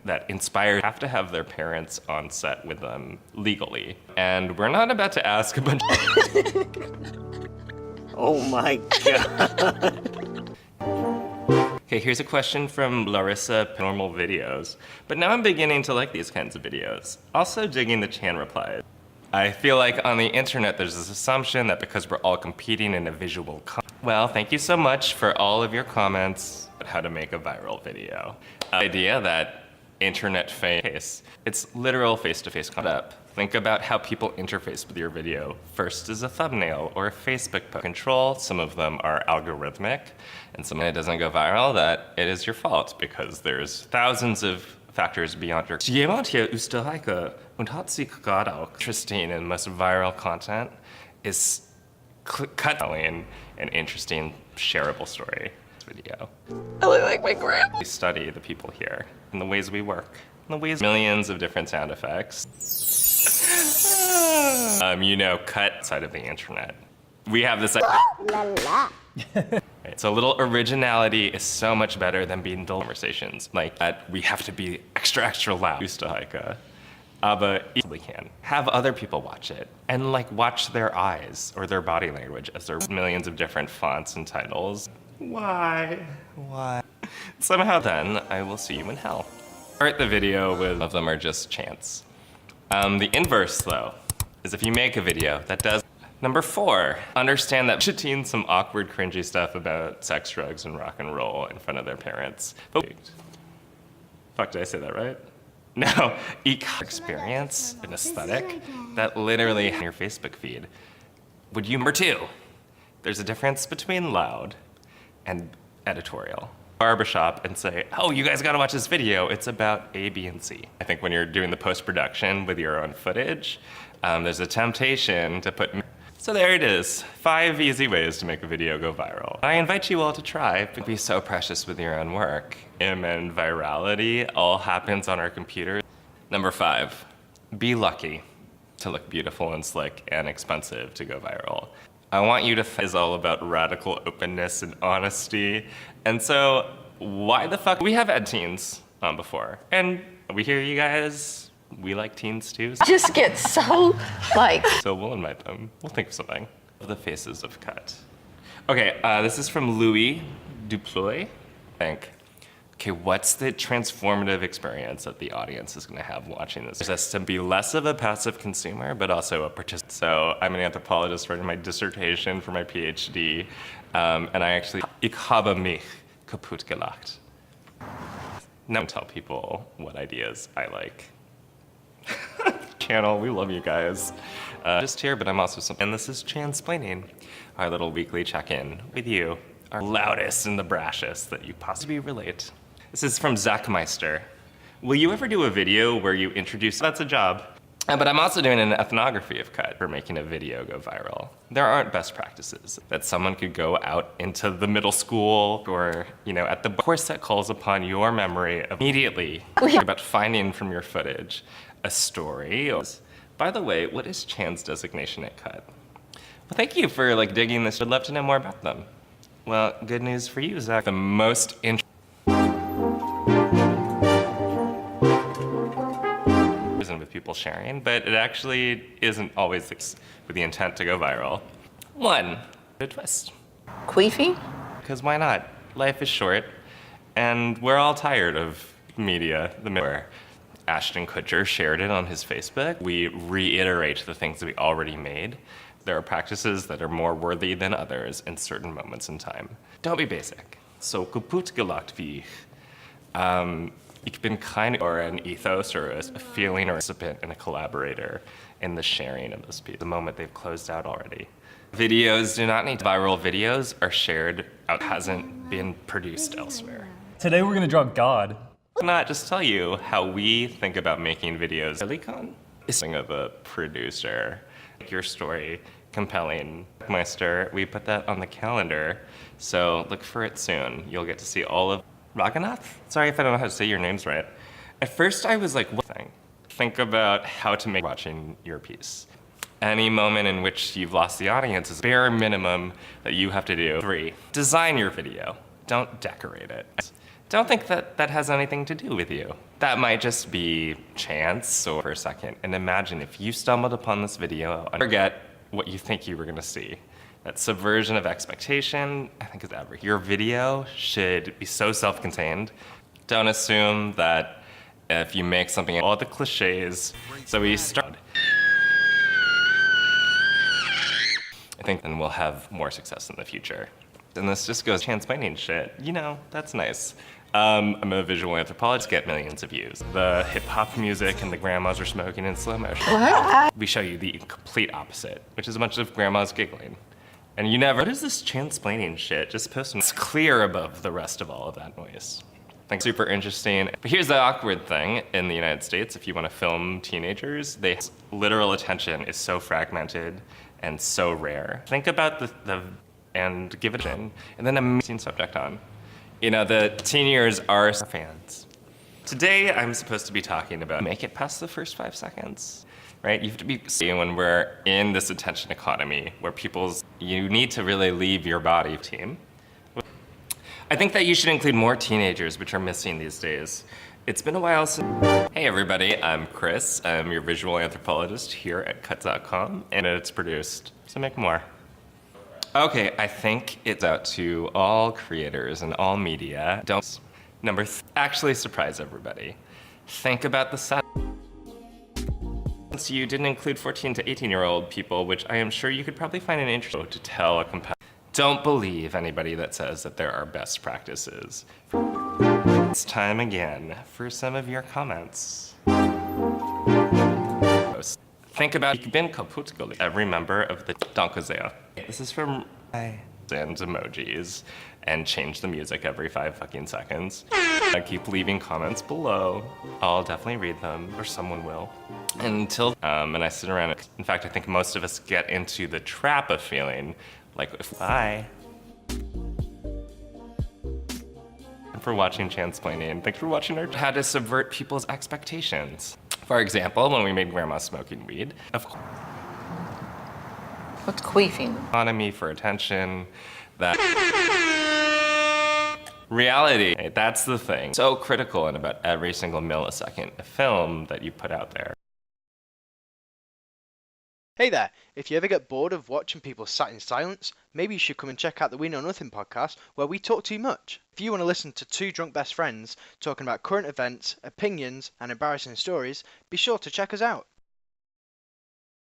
that inspire have to have their parents on set with them legally. And we're not about to ask a bunch Oh my god. Okay, here's a question from Larissa, Normal Videos. But now I'm beginning to like these kinds of videos. Also digging the Chan replies. I feel like on the internet there's this assumption that because we're all competing in a visual well, thank you so much for all of your comments about how to make a viral video. Idea that internet face, it's literal face-to-face contact. Think about how people interface with your video. First is a thumbnail or a Facebook post. Control, some of them are algorithmic, and some it doesn't go viral, that it is your fault because there's thousands of factors beyond your. Jemand hier Österreicher und hat sich gerade auch interesting and most viral content is cutting an interesting shareable story. Video. I look like my grandma. We study the people here and the ways we work, and the ways millions of different sound effects. You know, cut side of the internet. We have this. Right, so a little originality is so much better than being dull conversations. Like that, we have to be extra loud. Österreicher. Aber easily can. Have other people watch it and like watch their eyes or their body language as there are millions of different fonts and titles. Why? Why? Somehow then, I will see you in hell. Start the video with, of them are just chants. The inverse though, is if you make a video that does. Number 4, understand that shitting some awkward, cringy stuff about sex, drugs, and rock and roll in front of their parents. But fuck, did I say that right? No, experience, an aesthetic, that literally in your Facebook feed. Would you, number 2, there's a difference between loud and editorial. Barbershop and say, oh, you guys gotta watch this video. It's about A, B, and C. I think when you're doing the post-production with your own footage, there's a temptation to put. So there it is, 5 easy ways to make a video go viral. I invite you all to try, but be so precious with your own work. And virality all happens on our computers. Number 5, be lucky to look beautiful and slick and expensive to go viral. I want you to is all about radical openness and honesty. And so why the fuck, we have had teens on before. And we hear you guys, we like teens too. Just get so like. So we'll invite them, we'll think of something. The faces of cut. Okay, this is from Louis Duploy. Okay, what's the transformative experience that the audience is gonna have watching this? Just to be less of a passive consumer, but also a participant. So I'm an anthropologist writing my dissertation for my PhD, and I actually, ich habe mich kaputt gelacht. Now tell people what ideas I like. Channel, we love you guys. Just here, but I'm also something, and this is Chansplaining, our little weekly check-in with you, our loudest and the brashest that you possibly relate. This is from Zach Meister. Will you ever do a video where you introduce, that's a job. But I'm also doing an ethnography of cut for making a video go viral. There aren't best practices that someone could go out into the middle school or, you know, at the course that calls upon your memory of immediately about finding from your footage a story. By the way, what is Chan's designation at cut? Well, thank you for like digging this. I'd love to know more about them. Well, good news for you, Zach. The most with people sharing, but it actually isn't always with the intent to go viral. 1, a twist. Queefy? Because why not? Life is short, and we're all tired of media. The Ashton Kutcher shared it on his Facebook. We reiterate the things that we already made. There are practices that are more worthy than others in certain moments in time. Don't be basic. So kaputt gelacht wie ich. Ich bin kein or an ethos or a feeling or a participant and a collaborator in the sharing of this piece. The moment they've closed out already. Videos do not need viral videos are shared out hasn't been produced elsewhere. Today we're gonna draw God. Not just tell you how we think about making videos. Silicon is something of a producer. Your story compelling. Meister, we put that on the calendar, so look for it soon. You'll get to see all of Raghunath? Sorry if I don't know how to say your names right. At first I was like, what thing? Think about how to make watching your piece. Any moment in which you've lost the audience is bare minimum that you have to do. 3, design your video. Don't decorate it. Don't think that that has anything to do with you. That might just be chance or for a second. And imagine if you stumbled upon this video and forget what you think you were gonna see. That subversion of expectation, I think is ever. Your video should be so self-contained. Don't assume that if you make something, all the cliches. So we start. I think then we'll have more success in the future. And this just goes chansplaining shit. You know, that's nice. I'm a visual anthropologist, get millions of views. The hip hop music and the grandmas are smoking in slow motion. What? We show you the complete opposite, which is a bunch of grandmas giggling. And you never, what is this chansplaining shit? Just post them. It's clear above the rest of all of that noise. I think super interesting. But here's the awkward thing in the United States, if you want to film teenagers, literal attention is so fragmented and so rare. Think about and give it in, and then amazing subject on. You know, the teen years are fans. Today, I'm supposed to be talking about make it past the first 5 seconds, right? You have to be when we're in this attention economy where you need to really leave your body team. I think that you should include more teenagers, which are missing these days. It's been a while since. Hey everybody, I'm Chris. I'm your visual anthropologist here at cut.com, and it's produced, so make more. Okay, I think it's out to all creators and all media. Actually surprise everybody. Think about the set. Since you didn't include 14 to 18-year-old people, which I am sure you could probably find an interesting to tell a competitor. Don't believe anybody that says that there are best practices. It's time again for some of your comments. Think about every member of the Danke. This is from and emojis and change the music every 5 fucking seconds. Keep leaving comments below. I'll definitely read them, or someone will. Until and I sit around. In fact, I think most of us get into the trap of feeling like bye. And for watching Chansplaining. Thanks for watching our how to subvert people's expectations. For example, when we made grandma smoking weed, of course. What's queefing? Economy for attention, that reality, that's the thing. So critical in about every single millisecond of film that you put out there. Hey there, if you ever get bored of watching people sat in silence, maybe you should come and check out the We Know Nothing podcast, where we talk too much. If you want to listen to two drunk best friends talking about current events, opinions, and embarrassing stories, be sure to check us out.